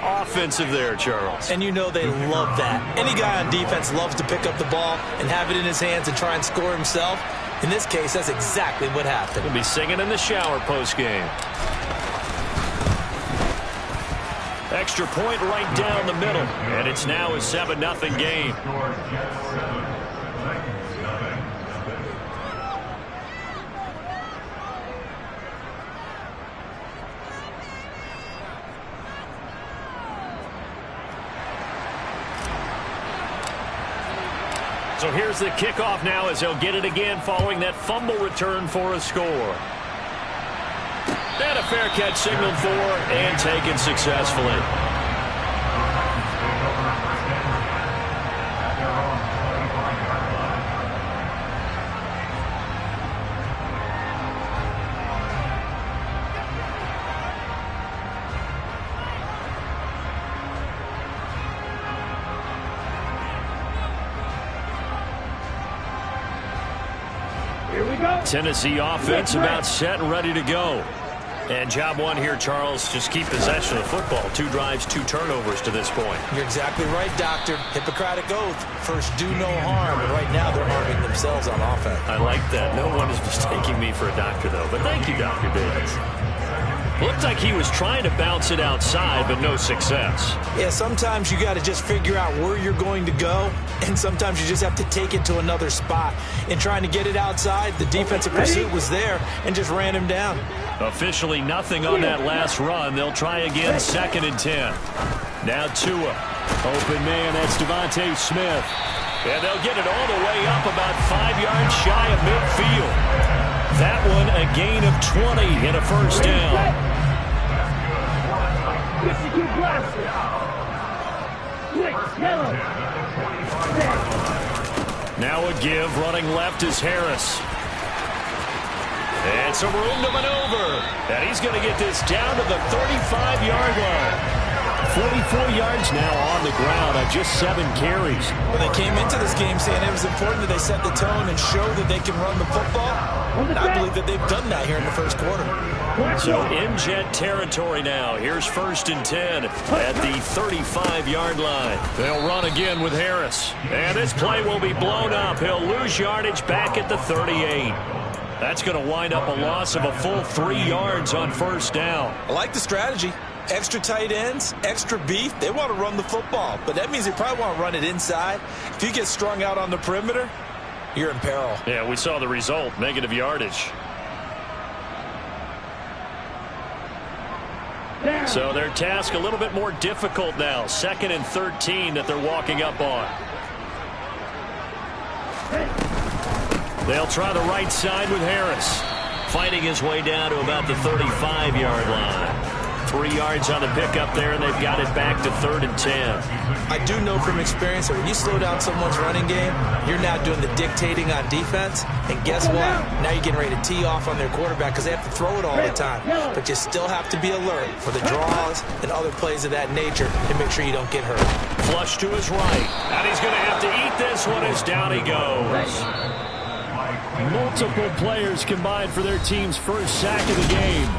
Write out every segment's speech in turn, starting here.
offensive there, Charles. And you know they love that. Any guy on defense loves to pick up the ball and have it in his hands and try and score himself. In this case, that's exactly what happened. He'll be singing in the shower post-game. Extra point right down the middle. And it's now a 7-0 game. So here's the kickoff now as they'll get it again following that fumble return for a score. And a fair catch signaled for and taken successfully. Tennessee offense about set and ready to go. And job one here, Charles, just keep possession of the football. 2 drives, 2 turnovers to this point. You're exactly right, Doctor. Hippocratic oath. First, do no harm. And right now, they're harming themselves on offense. I like that. No one is mistaking me for a doctor, though. But thank you, Dr. Davis. Looked like he was trying to bounce it outside, but no success. Yeah, sometimes you got to just figure out where you're going to go, and sometimes you just have to take it to another spot. In trying to get it outside, the defensive pursuit was there and just ran him down. Officially nothing on that last run. They'll try again, 2nd and 10. Now Tua. Open man, that's Devontae Smith. And they'll get it all the way up about 5 yards shy of midfield. That one a gain of 20 and a first down. Now a give, running left is Harris. And some room to maneuver. And he's going to get this down to the 35-yard line. 44 yards now on the ground on just 7 carries. Well, they came into this game saying it was important that they set the tone and show that they can run the football. And I believe that they've done that here in the first quarter. So in Jet territory now. Here's 1st and 10 at the 35-yard line. They'll run again with Harris. And this play will be blown up. He'll lose yardage back at the 38. That's going to wind up a loss of a full 3 yards on first down. I like the strategy. Extra tight ends, extra beef. They want to run the football, but that means they probably want to run it inside. If you get strung out on the perimeter, you're in peril. Yeah, we saw the result, negative yardage. So their task a little bit more difficult now. 2nd and 13 that they're walking up on. They'll try the right side with Harris. Fighting his way down to about the 35-yard line. 3 yards on the pickup there, and they've got it back to 3rd and 10. I do know from experience that when you slow down someone's running game, you're now doing the dictating on defense. And guess what? Now you're getting ready to tee off on their quarterback because they have to throw it all the time. But you still have to be alert for the draws and other plays of that nature to make sure you don't get hurt. Flush to his right. And he's going to have to eat this one as down he goes. Multiple players combined for their team's first sack of the game.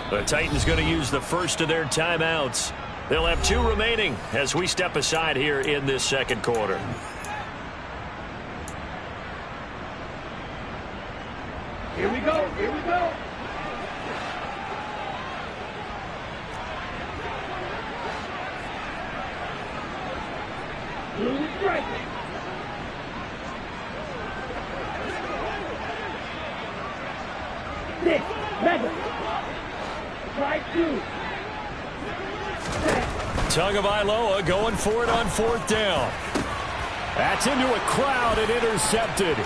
The Titans going to use the first of their timeouts. They'll have 2 remaining as we step aside here in this second quarter. Here we go. Here we go. Blue strike. Six. Mega. Strike 2. Tagovailoa going for it on 4th down. That's into a crowd and intercepted.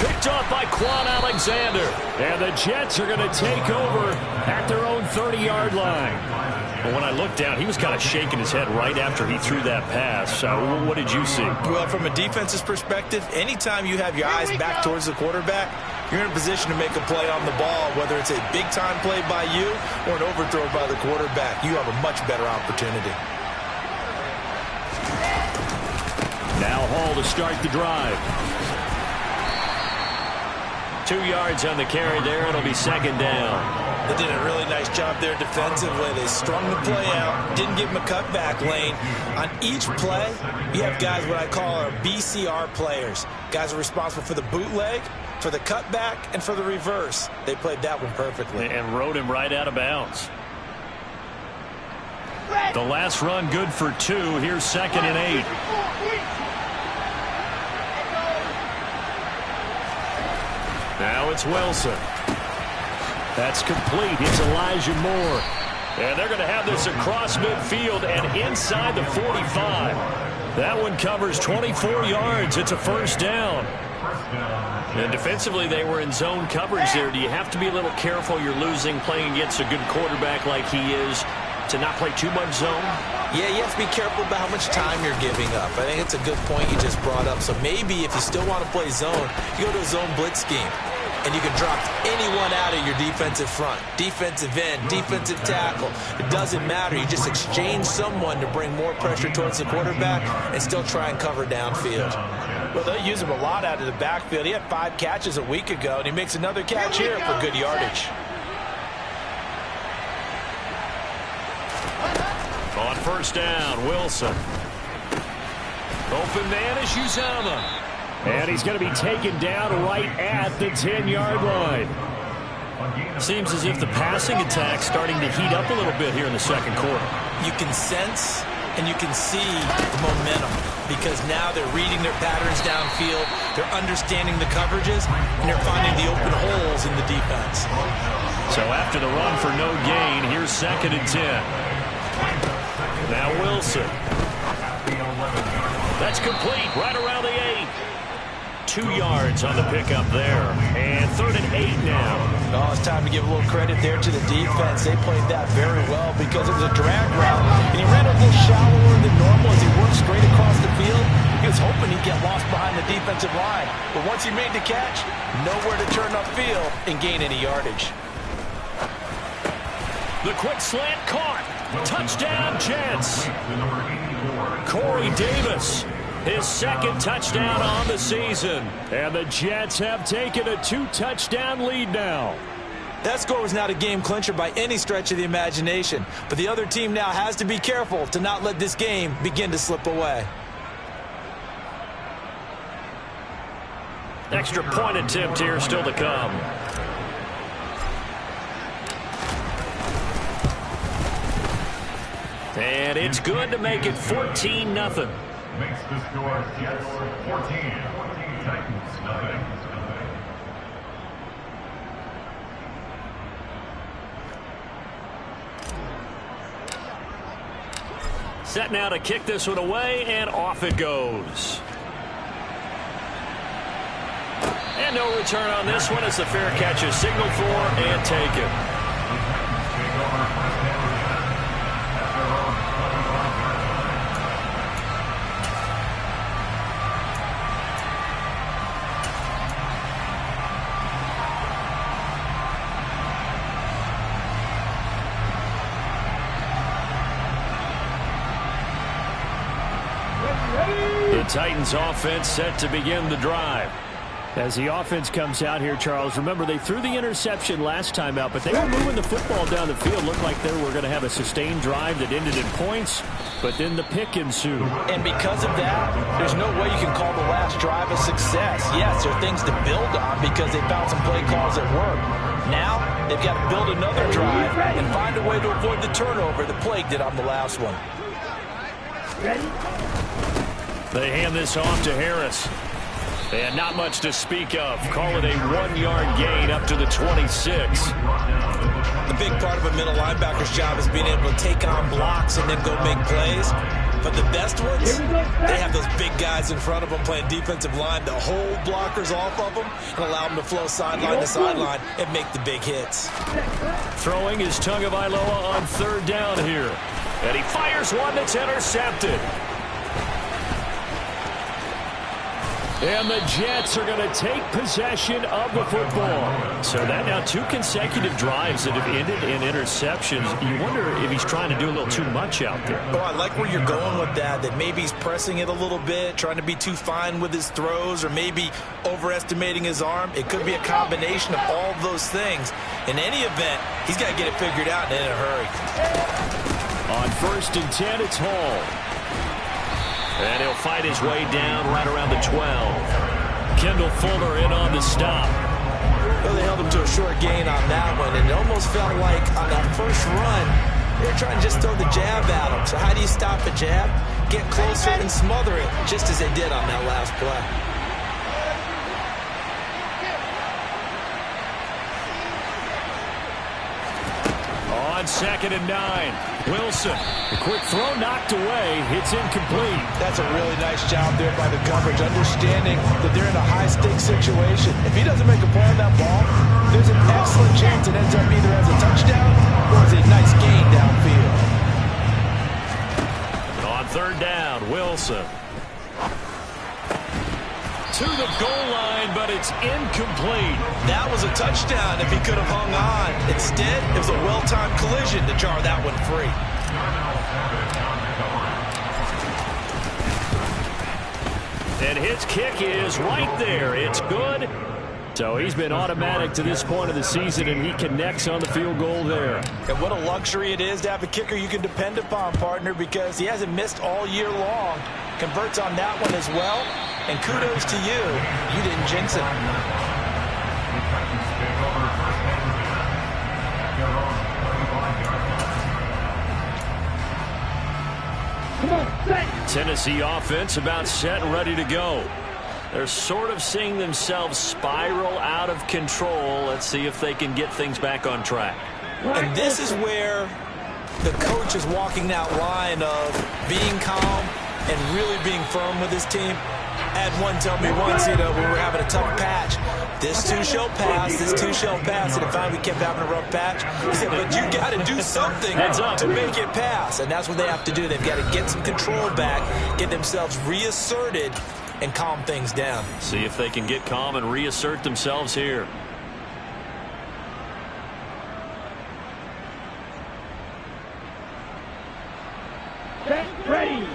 Picked off by Quan Alexander. And the Jets are going to take over at their own 30-yard line. Well, when I looked down, he was kind of shaking his head right after he threw that pass. What did you see? Well, from a defense's perspective, anytime you have your eyes back towards the quarterback, you're in a position to make a play on the ball, whether it's a big-time play by you or an overthrow by the quarterback. You have a much better opportunity. Now Hall to start the drive. 2 yards on the carry there. It'll be second down. They did a really nice job there defensively. They strung the play out, didn't give him a cutback lane. On each play, you have guys what I call our BCR players. Guys are responsible for the bootleg, for the cutback, and for the reverse. They played that one perfectly. And rode him right out of bounds. The last run good for 2. Here's 2nd and 8. Now it's Wilson. That's complete. It's Elijah Moore. And they're going to have this across midfield and inside the 45. That one covers 24 yards. It's a first down. And defensively, they were in zone coverage there. Do you have to be a little careful? You're losing playing against a good quarterback like he is to not play too much zone? Yeah, you have to be careful about how much time you're giving up. I think it's a good point you just brought up. So maybe if you still want to play zone, you go to a zone blitz scheme. And you can drop anyone out of your defensive front. Defensive end, defensive tackle. It doesn't matter. You just exchange someone to bring more pressure towards the quarterback and still try and cover downfield. Well, they use him a lot out of the backfield. He had 5 catches a week ago, and he makes another catch here for good yardage. On first down, Wilson. Open man is Uzomah. And he's going to be taken down right at the 10-yard line. Seems as if the passing attack's starting to heat up a little bit here in the second quarter. You can sense and you can see the momentum because now they're reading their patterns downfield, they're understanding the coverages, and they're finding the open holes in the defense. So after the run for no gain, here's 2nd and 10. Now Wilson. That's complete right around the 8. 2 yards on the pickup there. And 3rd and 8 now. Oh, it's time to give a little credit there to the defense. They played that very well because it was a drag route. And he ran a little shallower than normal as he worked straight across the field. He was hoping he'd get lost behind the defensive line. But once he made the catch, nowhere to turn upfield and gain any yardage. The quick slant caught. Touchdown, Jets. Corey Davis. His 2nd touchdown on the season. And the Jets have taken a 2-touchdown lead now. That score was not a game clincher by any stretch of the imagination. But the other team now has to be careful to not let this game begin to slip away. Extra point attempt here still to come. And it's good to make it 14-0. Makes the score Jets 14, Titans nothing. Set now to kick this one away, and off it goes. And no return on this one as the fair catch is signaled for and taken. The Titans offense set to begin the drive. As the offense comes out here, Charles, remember they threw the interception last time out, but they were moving the football down the field. Looked like they were going to have a sustained drive that ended in points, but then the pick ensued. And because of that, there's no way you can call the last drive a success. Yes, there are things to build on because they found some play calls that work. Now, they've got to build another drive and find a way to avoid the turnover that plagued it on the last one. Ready? They hand this off to Harris. And not much to speak of. Call it a 1-yard gain up to the 26. The big part of a middle linebacker's job is being able to take on blocks and then go make plays. But the best ones, they have those big guys in front of them playing defensive line to hold blockers off of them and allow them to flow sideline to sideline and make the big hits. Throwing is Tagovailoa on third down here. And he fires one that's intercepted. And the Jets are going to take possession of the football. So that now 2 consecutive drives that have ended in interceptions. You wonder if he's trying to do a little too much out there. Oh, I like where you're going with that maybe he's pressing it a little bit, trying to be too fine with his throws, or maybe overestimating his arm. It could be a combination of all of those things. In any event, he's got to get it figured out and in a hurry. On 1st and 10, it's Hall. And he'll fight his way down right around the 12. Kendall Fuller in on the stop. Well, they held him to a short gain on that one, and it almost felt like on that first run, they were trying to just throw the jab at him. So how do you stop a jab? Get closer and smother it, just as they did on that last play. On 2nd and 9, Wilson. The quick throw knocked away. It's incomplete. That's a really nice job there by the coverage, understanding that they're in a high-stakes situation. If he doesn't make a play on that ball, there's an excellent chance it ends up either as a touchdown or as a nice gain downfield. On 3rd down, Wilson. To the goal line, but it's incomplete. That was a touchdown if he could have hung on. Instead, it was a well-timed collision to jar that one free. And his kick is right there. It's good. So he's been automatic to this point of the season, and he connects on the field goal there. And what a luxury it is to have a kicker you can depend upon, partner, because he hasn't missed all year long. Converts on that one as well. And kudos to you. You didn't jinx it. Tennessee offense about set and ready to go. They're sort of seeing themselves spiral out of control. Let's see if they can get things back on track. And this is where the coach is walking that line of being calm and really being firm with his team. Had one tell me once, when we were having a tough patch, this too shall pass, this too shall pass, and if finally we kept having a rough patch, he said, but you got to do something to make it pass, and that's what they have to do. They've got to get some control back, get themselves reasserted, and calm things down. See if they can get calm and reassert themselves here. Set, ready.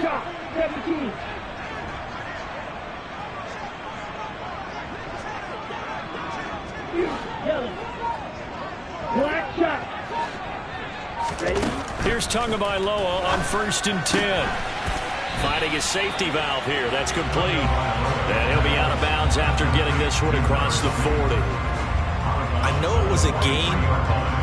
Shot, 17. Yellow. Black shot. Ready? Here's Tagovailoa on 1st and 10. Finding his safety valve here. That's complete. And he'll be out of bounds after getting this one across the 40. I know it was a gain,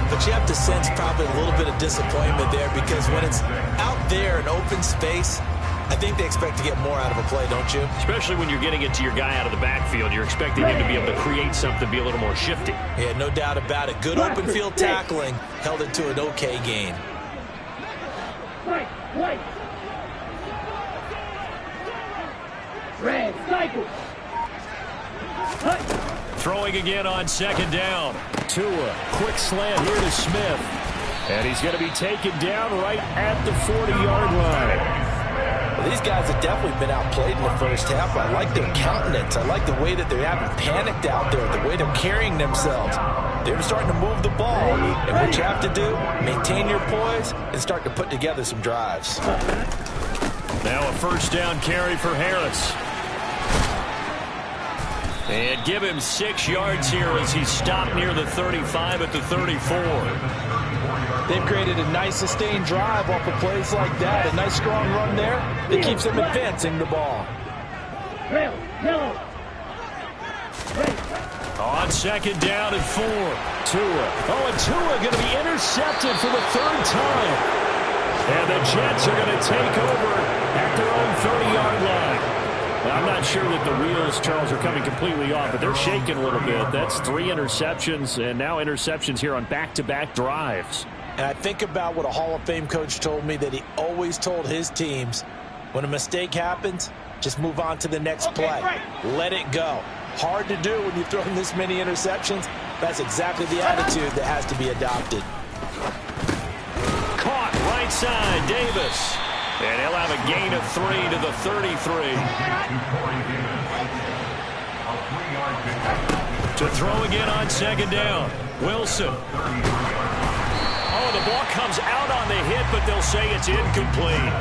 but you have to sense probably a little bit of disappointment there, because when it's out there in open space, I think they expect to get more out of a play, don't you? Especially when you're getting it to your guy out of the backfield. You're expecting him to be able to create something, be a little more shifty. Yeah, no doubt about it. Good open field tackling held it to an okay gain. White. Red, cycle. Throwing again on 2nd down. Tua, quick slant here to Smith. And he's going to be taken down right at the 40-yard line. Well, these guys have definitely been outplayed in the first half. I like their countenance. I like the way that they haven't panicked out there, the way they're carrying themselves. They're starting to move the ball. And what you have to do, maintain your poise and start to put together some drives. Now a 1st down carry for Harris. And give him 6 yards here as he's stopped near the 35 at the 34. They've created a nice sustained drive off of plays like that. A nice strong run there that keeps them advancing the ball. Yellow. On 2nd down and 4. Tua. Oh, and Tua going to be intercepted for the 3rd time. And the Jets are going to take over at their own 30-yard line. I'm not sure that the wheels, Charles, are coming completely off, but they're shaking a little bit. That's 3 interceptions, and now interceptions here on back-to-back drives. And I think about what a Hall of Fame coach told me, that he always told his teams, when a mistake happens, just move on to the next play. Let it go. Hard to do when you're throwing this many interceptions. That's exactly the attitude that has to be adopted. Caught right side, Davis. And he'll have a gain of 3 to the 33. To throw again on second down. Wilson. Oh, the ball comes out on the hit, but they'll say it's incomplete.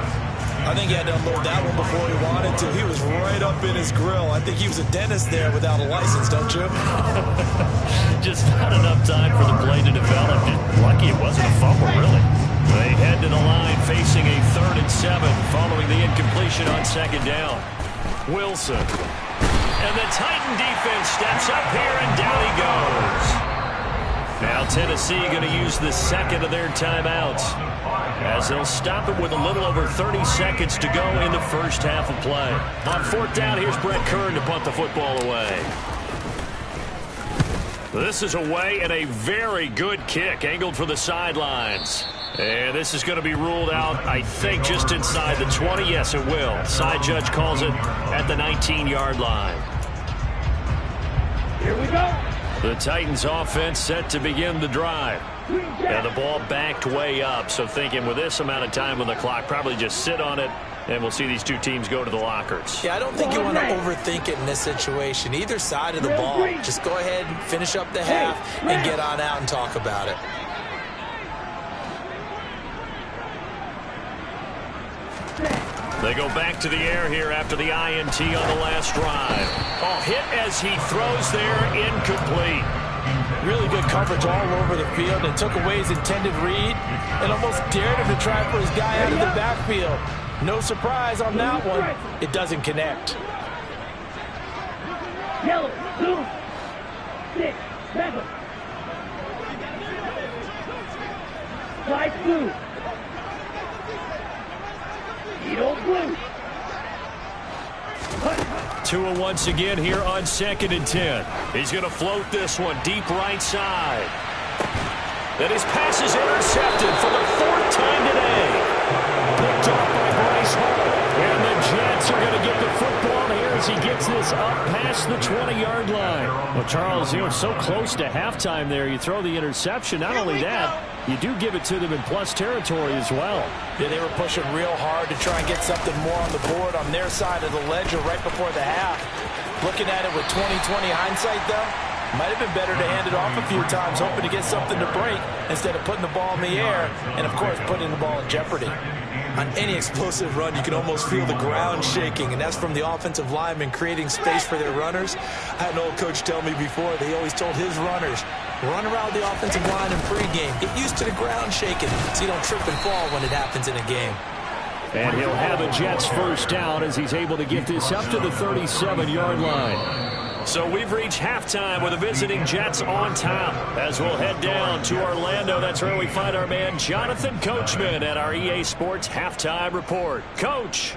I think he had to unload that one before he wanted to. He was right up in his grill. I think he was a dentist there without a license, don't you? Just not enough time for the play to develop. Lucky it wasn't a fumble, really. They head to the line facing a 3rd and 7 following the incompletion on second down. Wilson. And the Titan defense steps up here, and down he goes. Now Tennessee going to use the second of their timeouts, as they'll stop it with a little over 30 seconds to go in the first half of play. On 4th down, here's Brett Kern to punt the football away. This is away, and a very good kick angled for the sidelines. And this is going to be ruled out, I think, just inside the 20. Yes, it will. Side judge calls it at the 19-yard line. Here we go. The Titans offense set to begin the drive. And the ball backed way up, so thinking with this amount of time on the clock, probably just sit on it, and we'll see these two teams go to the lockers. Yeah, I don't think you want to overthink it in this situation. Either side of the ball, just go ahead and finish up the half and get on out and talk about it. They go back to the air here after the INT on the last drive. Oh, hit as he throws there, incomplete. Really good coverage all over the field, and took away his intended read and almost dared him to try for his guy out of the backfield. No surprise on that one. It doesn't connect. Yellow, blue, 6, 7. Flight blue. Eagle blue. Tua once again here on 2nd and 10. He's going to float this one deep right side. And his pass is intercepted for the 4th time today. Picked off by Bryce Hall. And the Jets are going to get the football here as he gets this up past the 20-yard line. Well, Charles, you know, so close to halftime there. You throw the interception. Not only that, you do give it to them in plus territory as well. Yeah, they were pushing real hard to try and get something more on the board on their side of the ledger right before the half. Looking at it with 20/20 hindsight, though, might have been better to hand it off a few times, hoping to get something to break instead of putting the ball in the air and, of course, putting the ball in jeopardy. On any explosive run, you can almost feel the ground shaking, and that's from the offensive linemen creating space for their runners. I had an old coach tell me before, they always told his runners, run around the offensive line in pregame. Get used to the ground shaking so you don't trip and fall when it happens in a game. And he'll have a Jets first down as he's able to get this up to the 37-yard line. So we've reached halftime with the visiting Jets on top. As we'll head down to Orlando, that's where we find our man Jonathan Coachman at our EA Sports Halftime Report. Coach.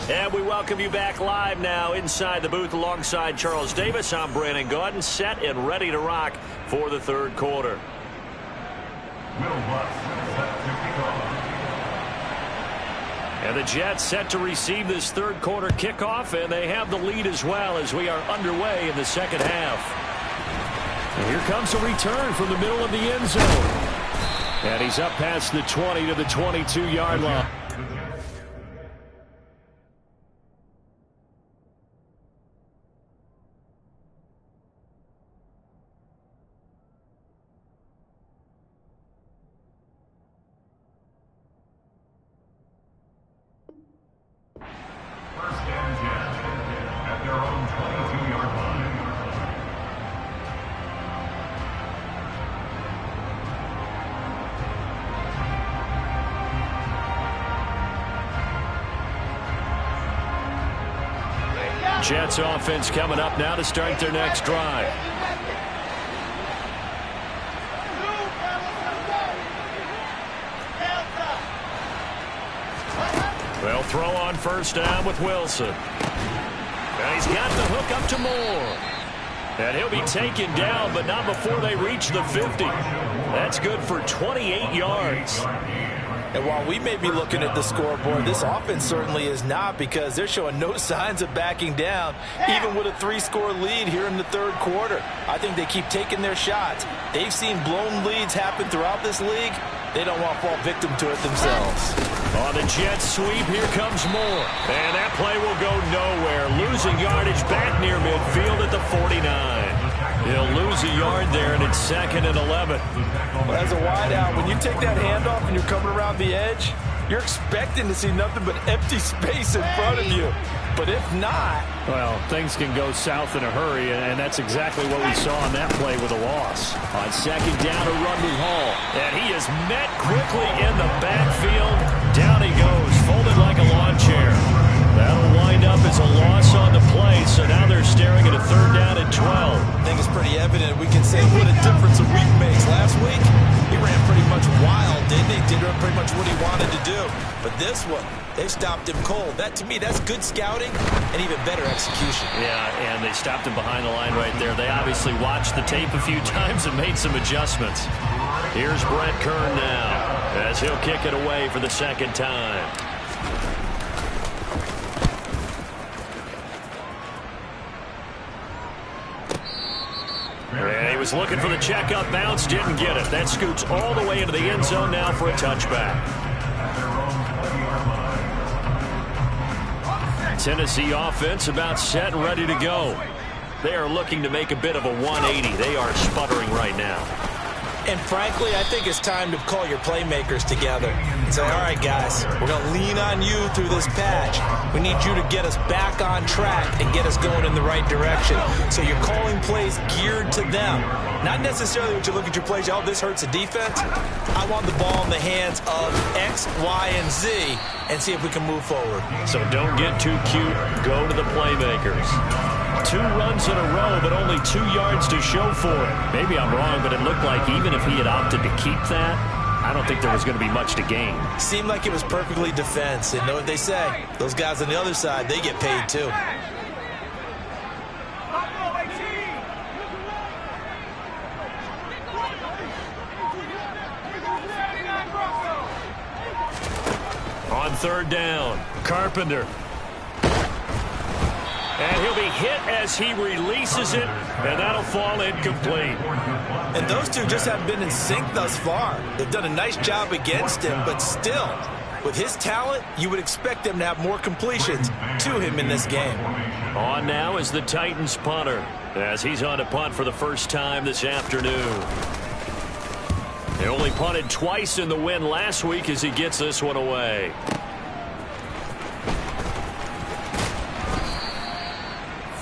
And we welcome you back live now inside the booth alongside Charles Davis. I'm Brandon Gaudin, set and ready to rock for the 3rd quarter. And the Jets set to receive this 3rd quarter kickoff, and they have the lead as well as we are underway in the 2nd half. And here comes a return from the middle of the end zone. And he's up past the 20 to the 22-yard line. Jets offense coming up now to start their next drive. They'll throw on first down with Wilson. And he's got the hook up to Moore. And he'll be taken down, but not before they reach the 50. That's good for 28 yards. And while we may be looking at the scoreboard, this offense certainly is not, because they're showing no signs of backing down, even with a 3-score lead here in the third quarter. I think they keep taking their shots. They've seen blown leads happen throughout this league. They don't want to fall victim to it themselves. On the Jets sweep, here comes Moore. And that play will go nowhere. Losing yardage back near midfield at the 49. He'll lose a yard there, and it's 2nd and 11. Well, as a wideout, when you take that handoff and you're coming around the edge, you're expecting to see nothing but empty space in front of you. But if not... well, things can go south in a hurry, and that's exactly what we saw on that play with a loss. On 2nd down, a run with Hall. And he is met quickly in the backfield. Down he goes, folded like a lawn chair. That'll wind up as a loss on the play, so now they're staring at a 3rd down and 12. I think it's pretty evident. We can say what a difference a week makes. Last week, he ran pretty much wild, didn't he? Did pretty much what he wanted to do. But this one, they stopped him cold. That, to me, that's good scouting and even better execution. Yeah, and they stopped him behind the line right there. They obviously watched the tape a few times and made some adjustments. Here's Brett Kern now, as he'll kick it away for the 2nd time. And he was looking for the checkup bounce, didn't get it. That scoots all the way into the end zone now for a touchback. Tennessee offense about set and ready to go. They are looking to make a bit of a 180. They are sputtering right now. And frankly, I think it's time to call your playmakers together and say, all right, guys, we're going to lean on you through this patch. We need you to get us back on track and get us going in the right direction. So you're calling plays geared to them. Not necessarily when you look at your plays, oh, this hurts the defense. I want the ball in the hands of X, Y, and Z and see if we can move forward. So don't get too cute. Go to the playmakers. 2 runs in a row, but only 2 yards to show for it. Maybe I'm wrong, but it looked like even if he had opted to keep that, I don't think there was going to be much to gain. Seemed like it was perfectly defense. And know what they say? Those guys on the other side, they get paid too. On 3rd down, Carpenter. And he'll be hit as he releases it, and that'll fall incomplete. And those two just haven't been in sync thus far. They've done a nice job against him, but still, with his talent, you would expect them to have more completions to him in this game. On now is the Titans punter, as he's on to punt for the first time this afternoon. He only punted twice in the win last week as he gets this one away.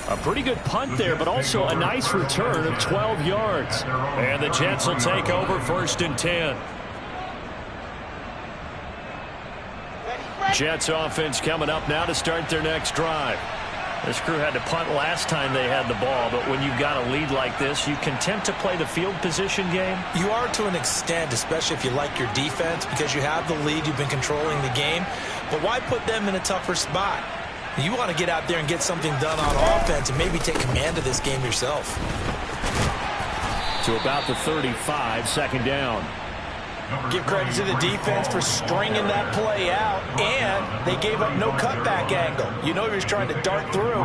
A pretty good punt there, but also a nice return of 12 yards. And the Jets will take over 1st and 10. Jets offense coming up now to start their next drive. This crew had to punt last time they had the ball, but when you've got a lead like this, you content to play the field position game? You are to an extent, especially if you like your defense, because you have the lead, you've been controlling the game. But why put them in a tougher spot? You want to get out there and get something done on offense and maybe take command of this game yourself. To about the 35, 2nd down. Give credit to the defense for stringing that play out, and they gave up no cutback angle. You know he was trying to dart through.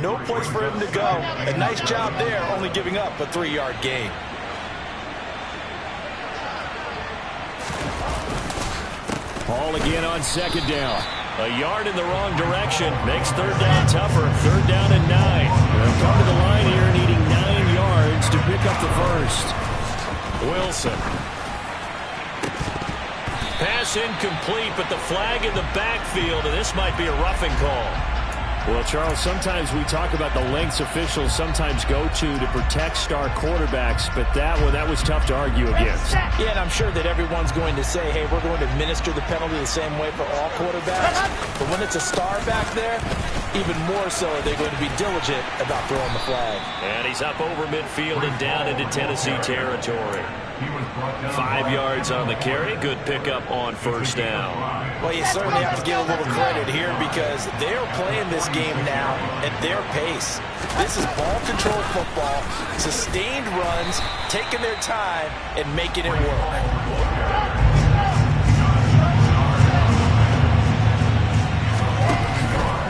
No place for him to go. A nice job there, only giving up a 3-yard gain. Hall again on 2nd down. A yard in the wrong direction makes 3rd down tougher. 3rd down and 9. They'll come to the line here needing 9 yards to pick up the first. Wilson. Pass incomplete, but the flag in the backfield, and this might be a roughing call. Well, Charles, sometimes we talk about the lengths officials sometimes go to protect star quarterbacks, but that was tough to argue against. Yeah, and I'm sure that everyone's going to say, hey, we're going to administer the penalty the same way for all quarterbacks. But when it's a star back there, even more so are they going to be diligent about throwing the flag. And he's up over midfield and down into Tennessee territory. 5 yards on the carry. Good pickup on first down. Well, you certainly have to give a little credit here because they're playing this game now at their pace. This is ball control football, sustained runs, taking their time, and making it work.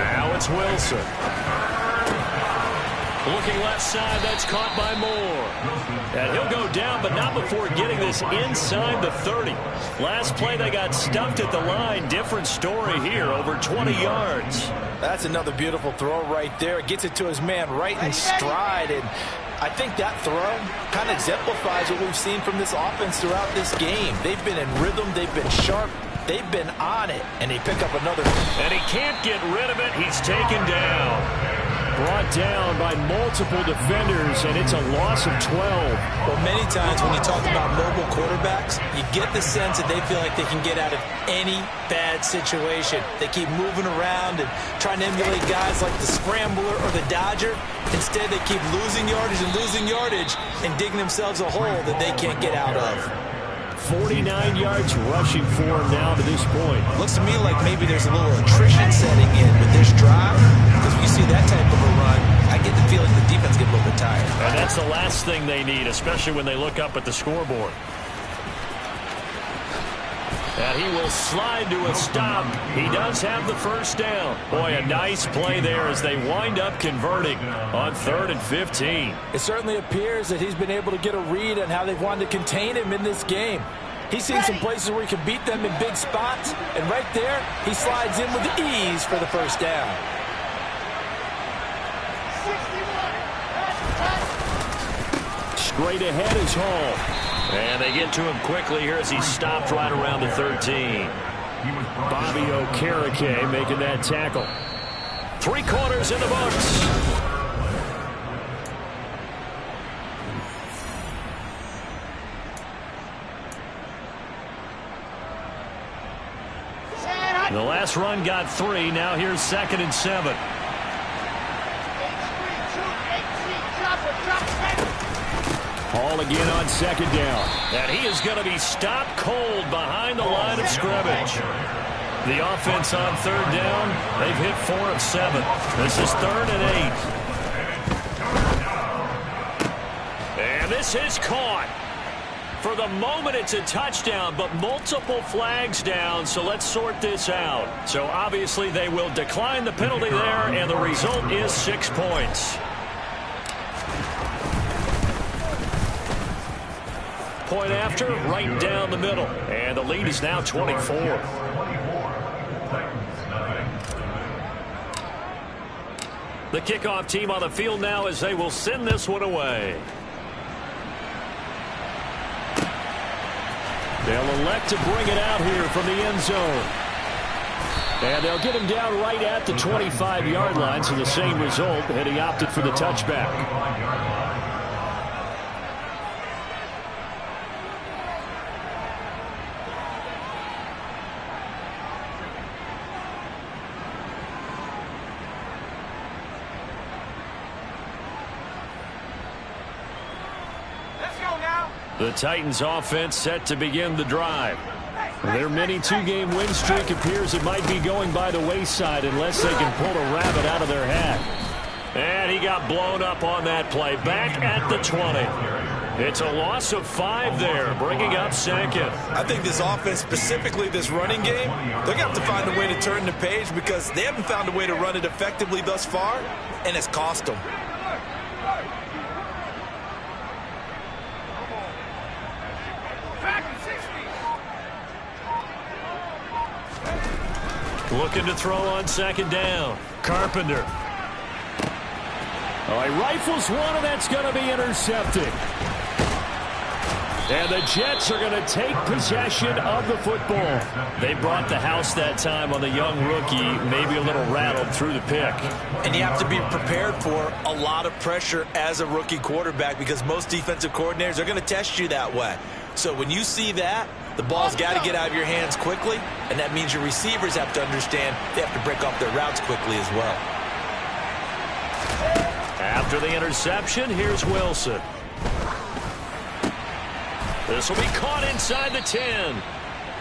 Now it's Wilson. Looking left side, that's caught by Moore. And he'll go down, but not before getting this inside the 30. Last play, they got stuffed at the line. Different story here, over 20 yards. That's another beautiful throw right there. Gets it to his man right in stride. And I think that throw kind of exemplifies what we've seen from this offense throughout this game. They've been in rhythm. They've been sharp. They've been on it. And they pick up another. And he can't get rid of it. He's taken down. Brought down by multiple defenders, and it's a loss of 12. Well, many times when you talk about mobile quarterbacks, you get the sense that they feel like they can get out of any bad situation. They keep moving around and trying to emulate guys like the Scrambler or the Dodger. Instead, they keep losing yardage and digging themselves a hole that they can't get out of. 49 yards rushing for him now to this point. Looks to me like maybe there's a little attrition setting in with this drive. Because when you see that type of a run, I get the feeling the defense gets a little bit tired. And that's the last thing they need, especially when they look up at the scoreboard. And he will slide to a stop. He does have the first down. Boy, a nice play there as they wind up converting on 3rd and 15. It certainly appears that he's been able to get a read on how they've wanted to contain him in this game. He's seen some places where he can beat them in big spots. And right there, he slides in with ease for the first down. Straight ahead is Hall. And they get to him quickly here as he stopped right around the 13. Bobby Okereke making that tackle. 3 quarters in the books. The last run got 3. Now here's 2nd and 7. Hall again on 2nd down. And he is going to be stopped cold behind the line of scrimmage. The offense on 3rd down, they've hit 4 of 7. This is 3rd and 8. And this is caught. For the moment, it's a touchdown, but multiple flags down, so let's sort this out. So obviously they will decline the penalty there, and the result is 6 points. Point after, right down the middle. And the lead is now 24. The kickoff team on the field now as they will send this one away. They'll elect to bring it out here from the end zone. And they'll get him down right at the 25-yard line, so the same result, and he opted for the touchback. The Titans offense set to begin the drive. Their mini 2-game win streak appears it might be going by the wayside unless they can pull a rabbit out of their hat. And he got blown up on that play. Back at the 20. It's a loss of 5 there, bringing up 2nd. I think this offense, specifically this running game, they're going to have to find a way to turn the page because they haven't found a way to run it effectively thus far, and it's cost them. Looking to throw on 2nd down. Carpenter. Oh, he rifles one, and that's going to be intercepted. And the Jets are going to take possession of the football. They brought the house that time on the young rookie, maybe a little rattled through the pick. And you have to be prepared for a lot of pressure as a rookie quarterback because most defensive coordinators are going to test you that way. So when you see that, the ball's got to get out of your hands quickly, and that means your receivers have to understand they have to break off their routes quickly as well. After the interception, here's Wilson. This will be caught inside the 10.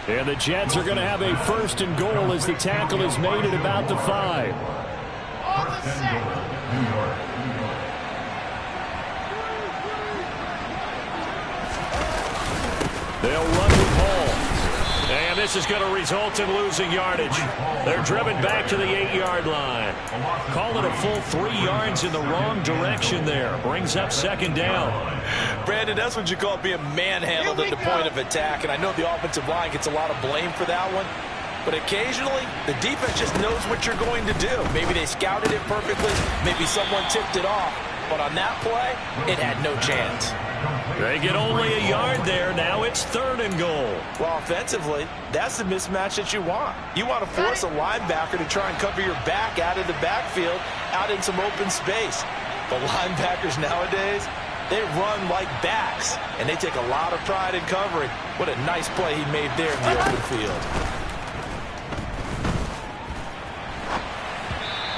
And the Jets are going to have a 1st and goal as the tackle is made at about the 5. First and goal, New York. They'll run with Hall. And this is going to result in losing yardage. They're driven back to the 8-yard line. Call it a full 3 yards in the wrong direction there. Brings up 2nd down. Brandon, that's what you call being manhandled at the point of attack. And I know the offensive line gets a lot of blame for that one. But occasionally, the defense just knows what you're going to do. Maybe they scouted it perfectly. Maybe someone tipped it off. But on that play, it had no chance. They get only a yard there. Now it's 3rd and goal. Well, offensively, that's the mismatch that you want. You want to force a linebacker to try and cover your back out of the backfield, out in some open space. But linebackers nowadays, they run like backs, and they take a lot of pride in covering. What a nice play he made there in the open field.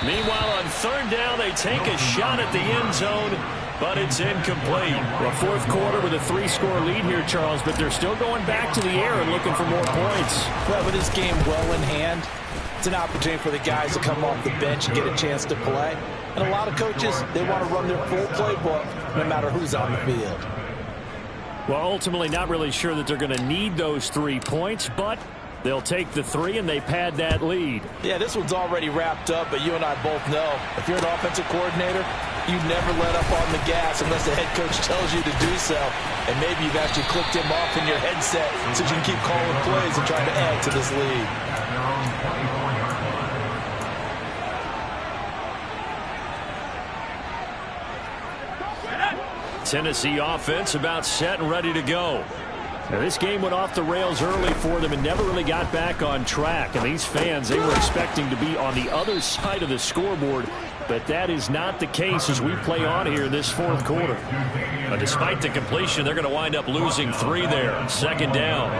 Meanwhile, on 3rd down, they take a shot at the end zone, but it's incomplete. Well, 4th quarter with a 3-score lead here, Charles, but they're still going back to the air and looking for more points. Well, with this game well in hand, it's an opportunity for the guys to come off the bench and get a chance to play. And a lot of coaches, they want to run their full playbook no matter who's on the field. Well, ultimately not really sure that they're going to need those 3 points, but they'll take the 3 and they pad that lead. Yeah, this one's already wrapped up, but you and I both know if you're an offensive coordinator, you never let up on the gas unless the head coach tells you to do so. And maybe you've actually clicked him off in your headset so you can keep calling plays and trying to add to this lead. Tennessee offense about set and ready to go. Now, this game went off the rails early for them and never really got back on track. And these fans, they were expecting to be on the other side of the scoreboard, but that is not the case as we play on here in this 4th quarter. But despite the completion, they're going to wind up losing 3 there. 2nd down.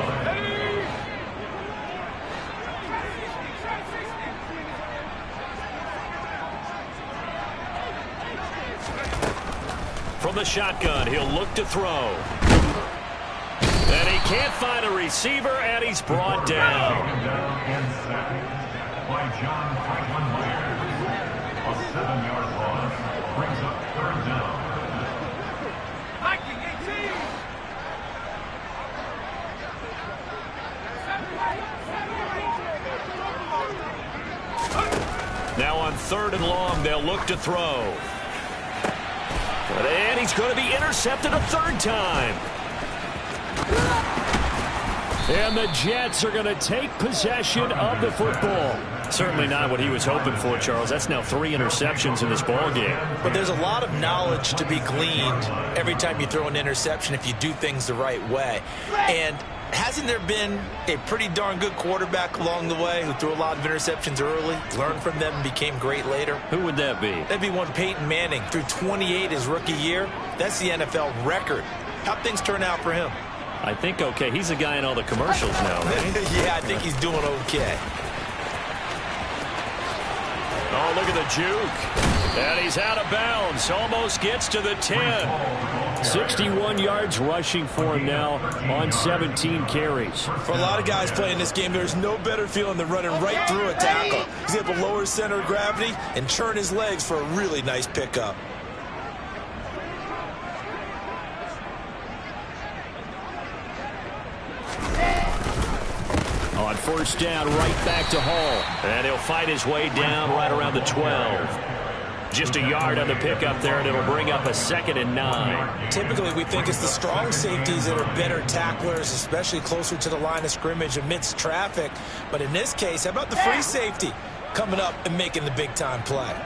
From the shotgun, he'll look to throw. And he can't find a receiver, and he's brought down. By John Franklin Myers. A 7-yard loss brings up 3rd down. Now on 3rd and long, they'll look to throw. And he's going to be intercepted a 3rd time. And the Jets are going to take possession of the football. Certainly not what he was hoping for, Charles. That's now 3 interceptions in this ball game. But there's a lot of knowledge to be gleaned every time you throw an interception if you do things the right way. And hasn't there been a pretty darn good quarterback along the way who threw a lot of interceptions early, learned from them, and became great later? Who would that be? That'd be one Peyton Manning. Threw 28 his rookie year. That's the NFL record. How'd things turn out for him? I think okay. He's a guy in all the commercials now, right? Yeah, I think he's doing okay. Oh, look at the juke. And he's out of bounds. Almost gets to the 10. 61 yards rushing for him now on 17 carries. For a lot of guys playing this game, there's no better feeling than running right through a tackle. He's able to lower his center of gravity and turn his legs for a really nice pickup. On 1st down, right back to Hall. And he'll fight his way down right around the 12. Just a yard on the pickup there, and it'll bring up a 2nd and 9. Typically, we think it's the strong safeties that are better tacklers, especially closer to the line of scrimmage amidst traffic. But in this case, how about the free safety coming up and making the big-time play?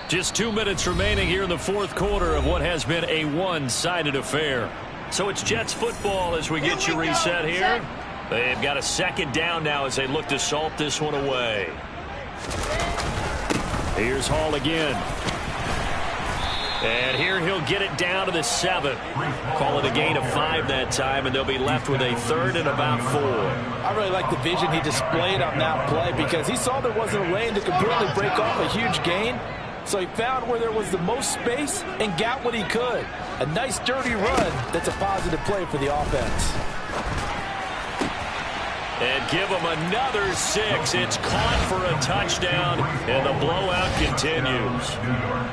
Just 2 minutes remaining here in the fourth quarter of what has been a one-sided affair. So it's Jets football as we get you reset here. They've got a second down now as they look to salt this one away. Here's Hall again. And here he'll get it down to the 7. Call it a gain of 5 that time, and they'll be left with a third and about 4. I really like the vision he displayed on that play because he saw there wasn't a lane to completely break off a huge gain. So he found where there was the most space and got what he could. A nice dirty run that's a positive play for the offense. And give them another 6. It's caught for a touchdown, and the blowout continues.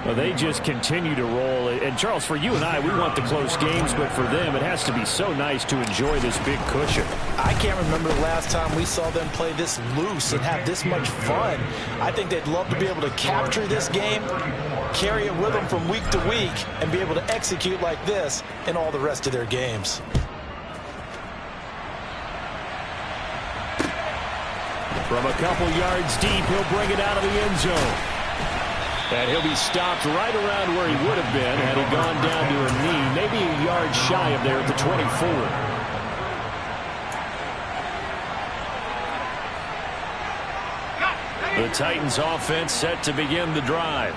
Well, they just continue to roll. And, Charles, for you and I, we want the close games, but for them, it has to be so nice to enjoy this big cushion. I can't remember the last time we saw them play this loose and have this much fun. I think they'd love to be able to capture this game, carry it with them from week to week, and be able to execute like this in all the rest of their games. From a couple yards deep, he'll bring it out of the end zone. And he'll be stopped right around where he would have been had he gone down to a knee, maybe a yard shy of there at the 24. The Titans offense set to begin the drive.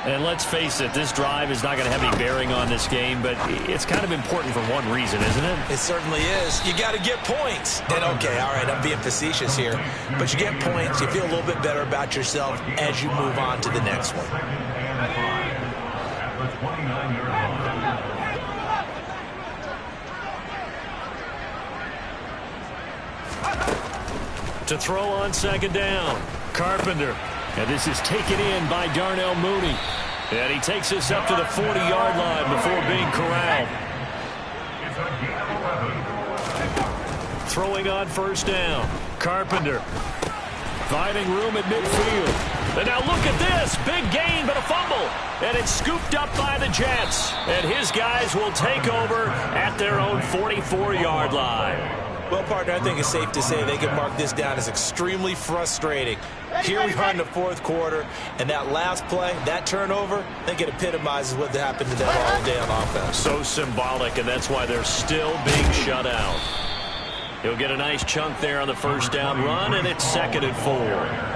And let's face it, this drive is not going to have any bearing on this game, but it's kind of important for one reason, isn't it? It certainly is. You got to get points. And, okay, all right, I'm being facetious here. But you get points, you feel a little bit better about yourself as you move on to the next one. To throw on second down, Carpenter. And this is taken in by Darnell Mooney. And he takes us up to the 40-yard line before being corralled. Throwing on first down. Carpenter finding room at midfield. And now look at this. Big gain, but a fumble. And it's scooped up by the Jets. And his guys will take over at their own 44-yard line. Well, partner, I think it's safe to say they can mark this down as extremely frustrating. Here we are in the fourth quarter, and that last play, that turnover, I think it epitomizes what happened to them all day on offense. So symbolic, and that's why they're still being shut out. He'll get a nice chunk there on the first down run, and it's 2nd and 4.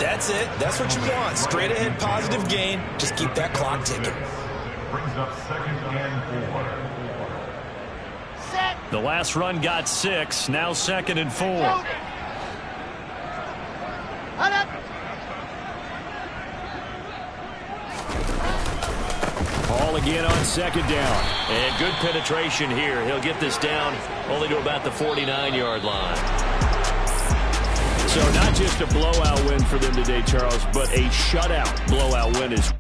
That's it. That's what you want. Straight ahead positive gain. Just keep that clock ticking. Brings up 2nd and 4. The last run got 6, now 2nd and 4. Ball again on second down. And good penetration here. He'll get this down only to about the 49-yard line. So not just a blowout win for them today, Charles, but a shutout blowout win is